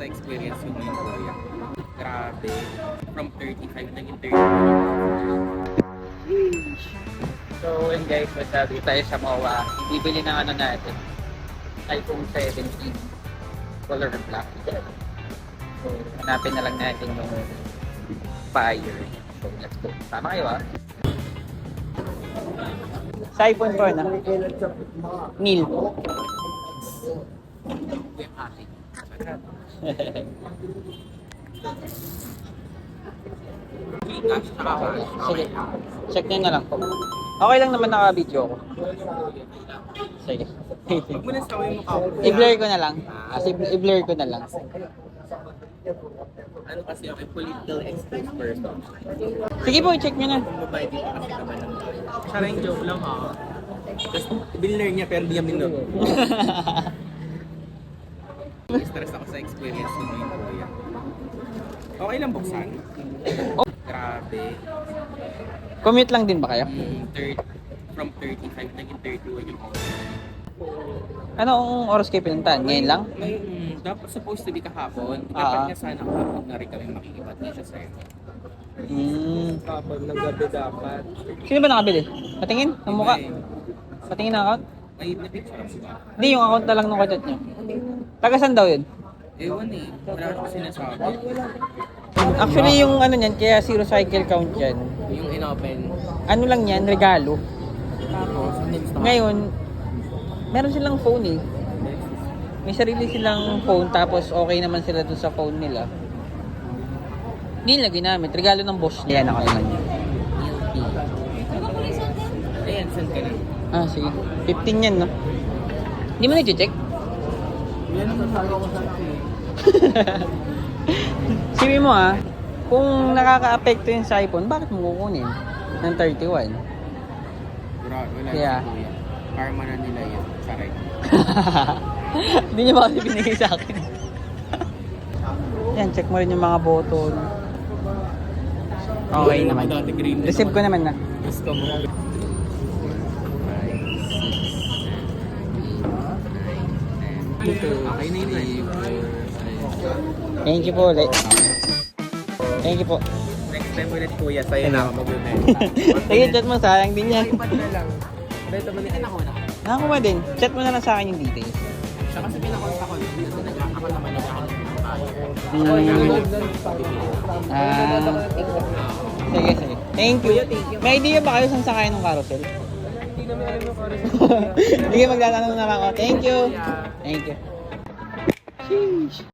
sa experience ko ngayon, kuya. Grabe. From 35, naging 30. So, and guys, magsabi tayo sa MOA. Bibili ng ano natin. iPhone 17. Color black. So, hanapin na lang natin yung fire. So, let's go. Tama kayo ah. Sa iPhone 4 na. Neil. Yung ating. Gcash, saka cash. Sige. Check nyo na lang po. Okay lang naman naka-video ko. Sige. Huwag mo na sa yung mukha ko. I-blur ko na lang. I-blur ko na lang. Ano kasi ako, political exposed person. Sige po, i-check nyo na. Babae dito kasi naman ng bahay. Siya rin joke lang ha. Tapos binler niya pero di niya binler. Stress ako sa experience ko ngayon, kuya. Okay lang buksan. Oh. Grabe. Commute lang din ba kayo? From 35, naging 31 yung oras. Anong oras kayo pinuntahan? Ngayon lang? Dapat supposed to be kahapon. Ah. Dapat nga sana kahapon na rin kami makikipat niya siya sa'yo. Kahapon ng gabi dapat. Sino ba nakabili? Patingin? Ang mukha? Patingin ng account? May na-picture ako ba? Hindi, yung account na lang nung kachat nyo. Taga saan daw yun? Ewan eh. Wala ko sinasabi. Actually, yung ano niyan, kaya zero cycle count yan. Yung inopen. Ano lang yan, regalo. Tapos, next time. Ngayon, meron silang phone eh. May sarili silang phone, tapos okay naman sila dun sa phone nila. Hindi nila ginamit. Regalo ng boss niya. Yan ako naman yun. Ayan, saan ka na? Ah, sige. 15 yan, no? Hindi mo na-check? Yan ang sasabi ko sa akin. Sabi mo ah, kung nakaka-apekto yun sa iPhone, bakit mo kukunin ng 31? Wala Yeah. si kuya. Karma na nila yun. Saray. Hindi niya ba kasi binigay sa akin? Yan, check mo rin yung mga button. Okay naman. Dati green na Receive ko naman na. Gusto mo. 5, 6, 7, 8, 9, 10. Okay na yun eh. Thank you po ulit. Thank you po. Next time ulit kuya, sa'yo na ako mag-benta. Sige, chat mo, sayang din yan. Ipat na lang. Benta mo na yan ako na. Nakakuha din. Chat mo na lang sa akin yung details. Siya kasi pinakonta ko. Ako naman nag-ako. Sige, sige. Thank you. May idea ba kayo saan sakay ng carousel? Hindi namin alam yung oras. Sige, magtatanong na lang ako. Thank you. Thank you. Sheesh.